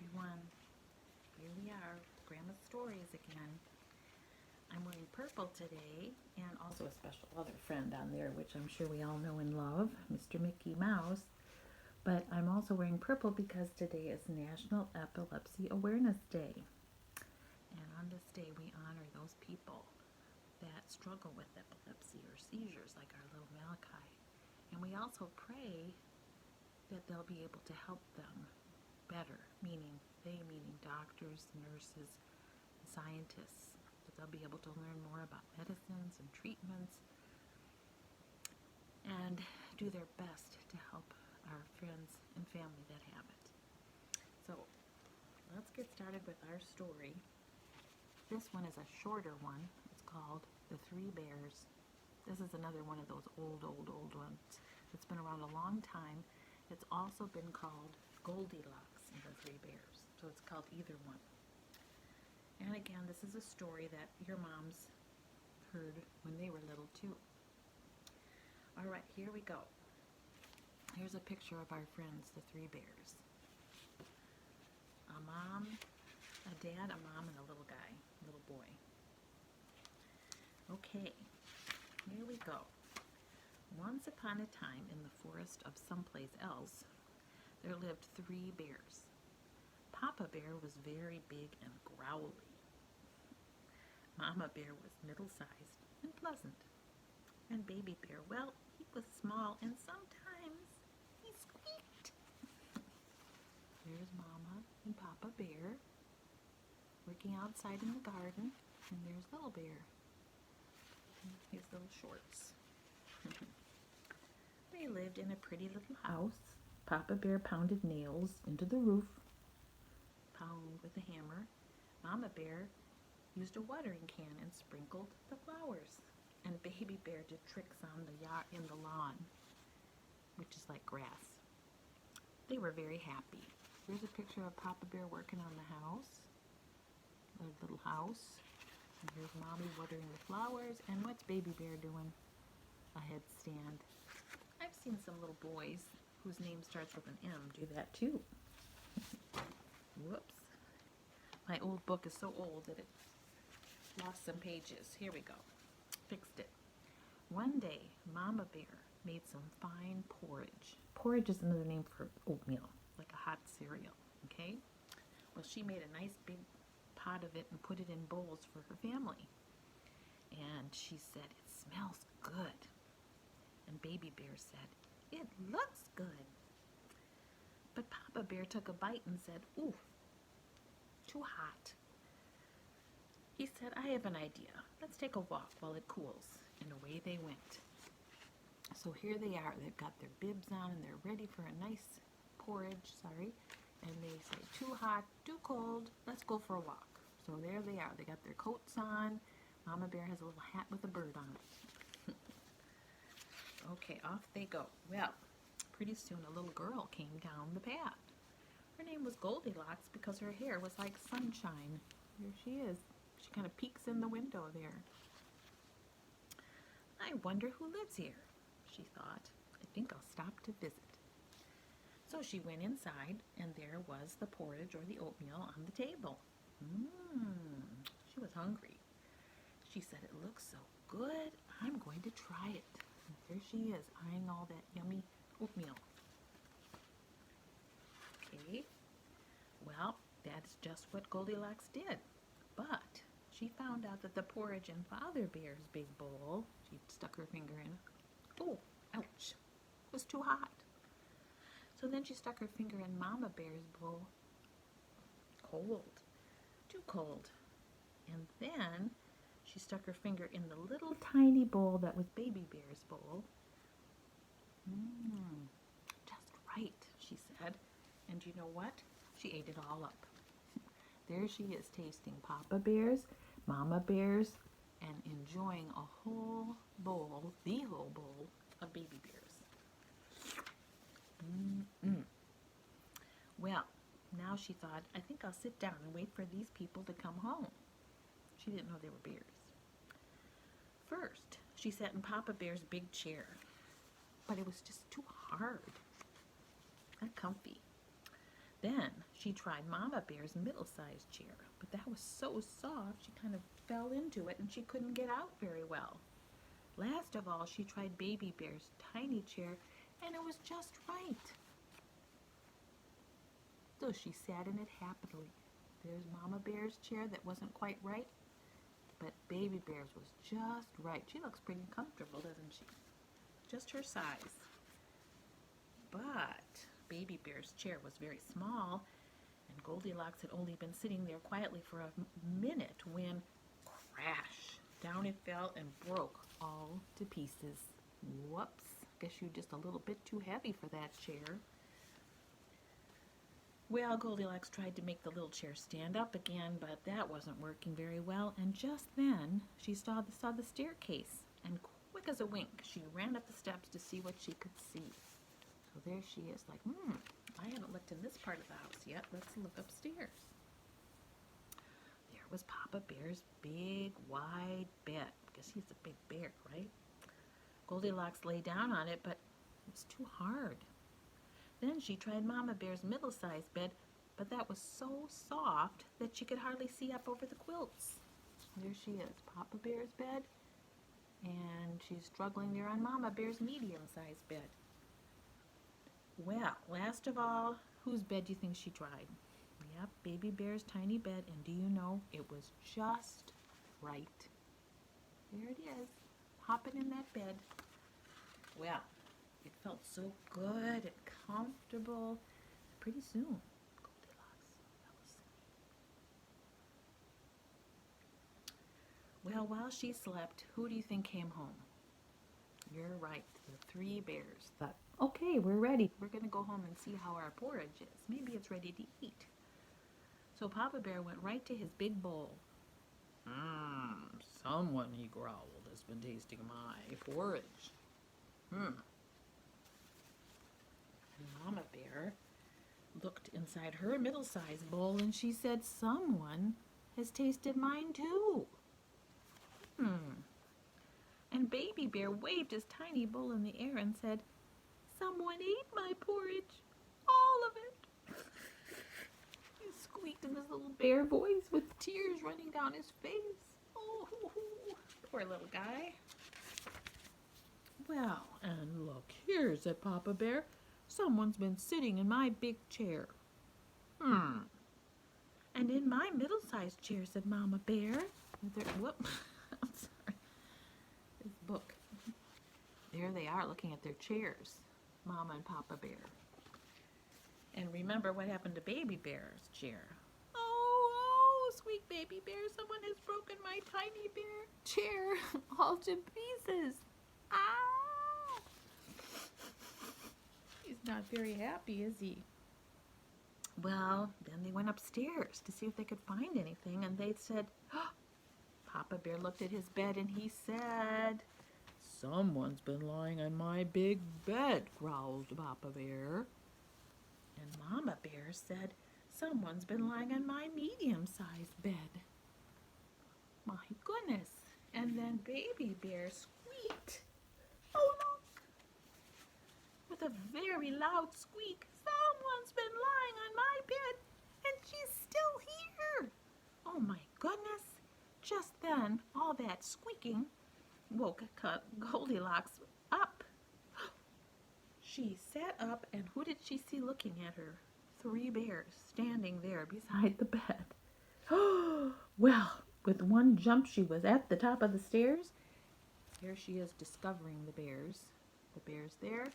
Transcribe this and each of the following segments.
everyone. Here we are, Grandma's Stories again. I'm wearing purple today, and also a special other friend on there, which I'm sure we all know and love, Mr. Mickey Mouse. But I'm also wearing purple because today is National Epilepsy Awareness Day. And on this day, we honor those people that struggle with epilepsy or seizures, like our little Malachi. And we also pray that they'll be able to help them better, meaning doctors, nurses, scientists, that they'll be able to learn more about medicines and treatments and do their best to help our friends and family that have it. So let's get started with our story. This one is a shorter one. It's called The Three Bears. This is another one of those old ones. It's been around a long time. It's also been called Goldilocks and the Three Bears. So it's called either one. And again, this is a story that your moms heard when they were little too. All right, here we go. Here's a picture of our friends, the Three Bears. A mom, a dad, a mom, and a little guy, little boy. Okay, here we go. Once upon a time in the forest of someplace else, there lived three bears. Papa Bear was very big and growly. Mama Bear was middle-sized and pleasant. And Baby Bear, well, he was small and sometimes he squeaked. There's Mama and Papa Bear working outside in the garden, and there's Little Bear in his little shorts. They lived in a pretty little house. Papa Bear pounded nails into the roof, pound with a hammer. Mama Bear used a watering can and sprinkled the flowers. And Baby Bear did tricks on the in the lawn, which is like grass. They were very happy. Here's a picture of Papa Bear working on the house, the little house. And here's Mommy watering the flowers. And what's Baby Bear doing? A headstand. I've seen some little boys whose name starts with an M do that too. Whoops. My old book is so old that it lost some pages. Here we go. Fixed it. One day, Mama Bear made some fine porridge. Porridge is another name for oatmeal, like a hot cereal, okay? Well, she made a nice big pot of it and put it in bowls for her family. And she said, "It smells good." And Baby Bear said, "It looks good." But Papa Bear took a bite and said, "Ooh, too hot." He said, "I have an idea. Let's take a walk while it cools." And away they went. So here they are. They've got their bibs on and they're ready for a nice porridge, and they say, "Too hot, too cold, let's go for a walk." So there they are. They got their coats on. Mama Bear has a little hat with a bird on it. Okay, off they go. Well, pretty soon a little girl came down the path. Her name was Goldilocks because her hair was like sunshine. There she is. She kind of peeks in the window there. "I wonder who lives here," she thought. "I think I'll stop to visit." So she went inside, and there was the porridge or the oatmeal on the table. She was hungry. She said, "It looks so good, I'm going to try it." And there she is, eyeing all that yummy oatmeal. Okay, well, that's just what Goldilocks did. But she found out that the porridge in Father Bear's big bowl, she stuck her finger in, oh, ouch, it was too hot. So then she stuck her finger in Mama Bear's bowl, cold, too cold. And then she stuck her finger in the little tiny bowl that was Baby Bear's bowl. Just right, she said. And you know what? She ate it all up. There she is, tasting Papa Bear's, Mama Bear's, and enjoying a whole bowl, the whole bowl, of Baby Bear's. Well, now she thought, "I think I'll sit down and wait for these people to come home." She didn't know they were bears. First, she sat in Papa Bear's big chair, but it was just too hard, not comfy. Then she tried Mama Bear's middle-sized chair, but that was so soft she kind of fell into it and she couldn't get out very well. Last of all, she tried Baby Bear's tiny chair, and it was just right. So she sat in it happily. There's Mama Bear's chair that wasn't quite right, but Baby Bear's was just right. She looks pretty comfortable, doesn't she? Just her size. But Baby Bear's chair was very small, and Goldilocks had only been sitting there quietly for a minute when, crash, down it fell and broke all to pieces. Whoops, guess you're just a little bit too heavy for that chair. Well, Goldilocks tried to make the little chair stand up again, but that wasn't working very well, and just then she saw the staircase, and quick as a wink, she ran up the steps to see what she could see. So there she is, like, I haven't looked in this part of the house yet. Let's look upstairs. There was Papa Bear's big, wide bed, because he's a big bear, right? Goldilocks lay down on it, but it was too hard. Then she tried Mama Bear's middle-sized bed, but that was so soft that she could hardly see up over the quilts. There she is, Papa Bear's bed, and she's struggling there on Mama Bear's medium-sized bed. Well, last of all, whose bed do you think she tried? Yep, Baby Bear's tiny bed, and do you know, it was just right. There it is, hopping in that bed. Well, it felt so good and comfortable. Pretty soon, Goldilocks fell asleep. Well, while she slept, who do you think came home? You're right, the three bears thought, okay, we're ready. We're going to go home and see how our porridge is. Maybe it's ready to eat. So Papa Bear went right to his big bowl. Someone, he growled, has been tasting my porridge. And Mama Bear looked inside her middle-sized bowl and she said, someone has tasted mine too. And Baby Bear waved his tiny bowl in the air and said, someone ate my porridge, all of it. He squeaked in his little bear voice with tears running down his face. Oh, poor little guy. Well, and look here, said Papa Bear. Someone's been sitting in my big chair. And in my middle-sized chair, said Mama Bear. Whoop, I'm sorry. This book. There they are looking at their chairs, Mama and Papa Bear. And remember what happened to Baby Bear's chair. Oh, squeak Baby Bear, someone has broken my tiny bear chair all to pieces. Ah! He's not very happy, is he? Well, then they went upstairs to see if they could find anything, and they said, oh, Papa Bear looked at his bed and he said, someone's been lying on my big bed, growled Papa Bear. And Mama Bear said, someone's been lying on my medium-sized bed. My goodness. And then Baby Bear squeaked. Oh, look. With a very loud squeak, someone's been lying on my bed, and she's still here. Oh, my goodness. Just then, all that squeaking woke Goldilocks up. She sat up, and who did she see looking at her? Three bears standing there beside the bed. Well, with one jump, she was at the top of the stairs. There she is discovering the bears. The bear's there,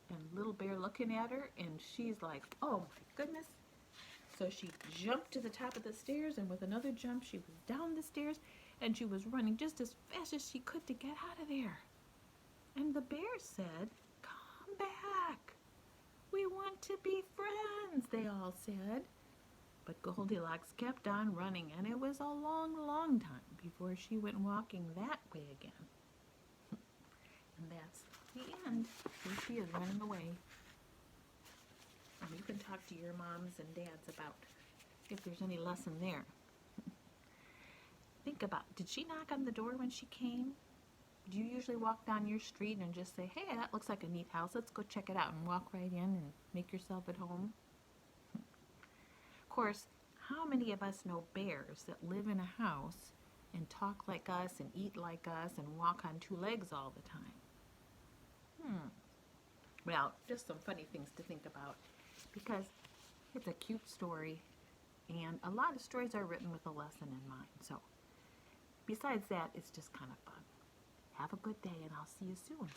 and little bear looking at her, and she's like, oh my goodness. So she jumped to the top of the stairs, and with another jump, she was down the stairs, and she was running just as fast as she could to get out of there. And the bear said, come back. We want to be friends, they all said. But Goldilocks kept on running, and it was a long, long time before she went walking that way again. And that's the end. Here she is running away. And you can talk to your moms and dads about if there's any lesson there. Think about, did she knock on the door when she came? Do you usually walk down your street and just say, hey, that looks like a neat house, let's go check it out, and walk right in and make yourself at home? course, how many of us know bears that live in a house and talk like us and eat like us and walk on two legs all the time? Well, just some funny things to think about because it's a cute story and a lot of stories are written with a lesson in mind. So besides that, it's just kind of fun. Have a good day and I'll see you soon.